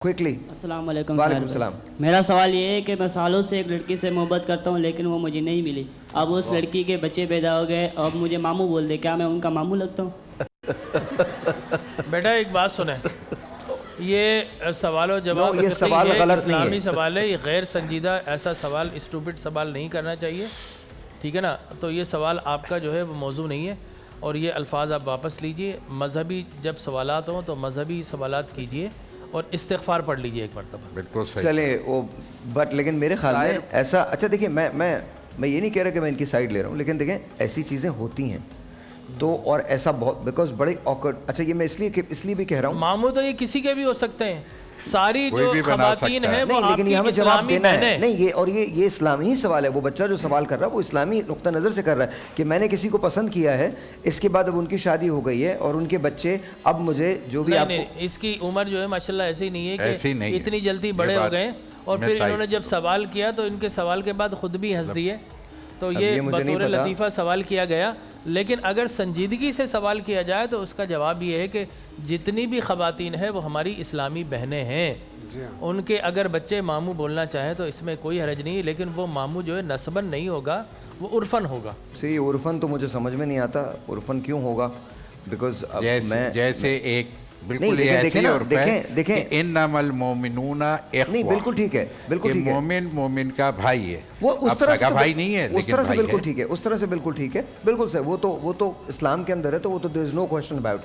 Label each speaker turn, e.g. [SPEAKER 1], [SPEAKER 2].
[SPEAKER 1] Quickly.
[SPEAKER 2] अस्सलाम वालेकुम।
[SPEAKER 1] वालेकुम सलाम।
[SPEAKER 2] मेरा सवाल ये है कि मैं सालों से एक लड़की से मोहब्बत करता हूँ लेकिन वो मुझे नहीं मिली। अब उस लड़की के बच्चे पैदा हो गए, अब मुझे मामू बोल दे, क्या मैं उनका मामू लगता हूँ?
[SPEAKER 3] बेटा एक बात सुने, ये सवाल और जवाब
[SPEAKER 1] ये सवाल गलत नहीं है।
[SPEAKER 3] इस्लामी सवाल है, ये गैर संजीदा ऐसा सवाल, स्टूपिड सवाल नहीं करना चाहिए, ठीक है ना। तो ये सवाल आपका जो है वो मौजू नहीं है और ये अल्फाज आप वापस लीजिए। मजहबी जब सवालात हों तो मजहबी सवालात कीजिए और इस्तिग़फ़ार पढ़ लीजिए एक मरतबा।
[SPEAKER 4] बिल्कुल सही।
[SPEAKER 1] चले वो बट लेकिन मेरे ख्याल में ऐसा, अच्छा देखिए मैं ये नहीं कह रहा कि मैं इनकी साइड ले रहा हूँ, लेकिन देखें ऐसी चीज़ें होती हैं तो, और ऐसा बहुत बिकॉज बड़े ऑकवर्ड। अच्छा ये मैं इसलिए भी कह रहा हूँ,
[SPEAKER 3] मामू तो ये किसी के भी हो सकते हैं, सारी
[SPEAKER 4] कोई
[SPEAKER 3] जो
[SPEAKER 4] भी बना
[SPEAKER 3] ख़वातीन
[SPEAKER 4] सकता है।
[SPEAKER 3] हैं वो
[SPEAKER 1] नहीं लेकिन ये
[SPEAKER 3] आपकी
[SPEAKER 1] हमें जवाब
[SPEAKER 3] इस्लामी
[SPEAKER 1] देना है।
[SPEAKER 3] बहनें।
[SPEAKER 1] नहीं ये और ये इस्लामी ही सवाल है। वो बच्चा जो सवाल कर रहा है वो इस्लामी नुक्ता नज़र से कर रहा है कि मैंने किसी को पसंद किया है, इसके बाद अब उनकी शादी हो गई है और उनके बच्चे, अब मुझे जो भी
[SPEAKER 3] नहीं, इसकी उम्र जो है माशाल्लाह ऐसी नहीं है
[SPEAKER 4] ऐसी नहीं
[SPEAKER 3] कि
[SPEAKER 4] है।
[SPEAKER 3] इतनी जल्दी
[SPEAKER 4] ये
[SPEAKER 3] बड़े हो
[SPEAKER 4] बात
[SPEAKER 3] गए और
[SPEAKER 4] मैं
[SPEAKER 3] फिर
[SPEAKER 4] तायद
[SPEAKER 3] इन्होंने जब सवाल किया तो इनके सवाल के बाद खुद भी हंस दिए, तो
[SPEAKER 1] अब
[SPEAKER 3] ये
[SPEAKER 1] ये मुझे नहीं
[SPEAKER 3] बतौर
[SPEAKER 1] पता।
[SPEAKER 3] लतीफ़ा सवाल किया गया। लेकिन अगर संजीदगी से सवाल किया जाए तो उसका जवाब ये है कि जितनी भी ख़वातीन हैं वो हमारी इस्लामी बहनें हैं, उनके अगर बच्चे मामू बोलना चाहें तो इसमें कोई हरज नहीं, लेकिन वो मामू जो है नस्बन नहीं होगा, वो उर्फन होगा।
[SPEAKER 1] सही उर्फन तो मुझे समझ में नहीं आता, उर्फन क्यों होगा? बिकॉज मैं
[SPEAKER 4] जैसे एक
[SPEAKER 1] नहीं,
[SPEAKER 4] बिल्कुल
[SPEAKER 1] लेकिन
[SPEAKER 4] ऐसी
[SPEAKER 1] देखें ना,
[SPEAKER 4] उर्फ है
[SPEAKER 1] देखें
[SPEAKER 4] कि इन्नमल मोमिनूना इख्वा।
[SPEAKER 1] नहीं बिल्कुल ठीक है, बिल्कुल ठीक है।
[SPEAKER 4] मोमिन का भाई है,
[SPEAKER 1] वो उस
[SPEAKER 4] अब
[SPEAKER 1] तरह
[SPEAKER 4] सगा
[SPEAKER 1] से
[SPEAKER 4] भाई नहीं है,
[SPEAKER 1] उस
[SPEAKER 4] लेकिन
[SPEAKER 1] तरह से
[SPEAKER 4] भाई
[SPEAKER 1] बिल्कुल
[SPEAKER 4] है।
[SPEAKER 1] ठीक है, उस तरह से बिल्कुल ठीक है, बिल्कुल सही। वो तो इस्लाम के अंदर है, तो वो तो there is no question about it.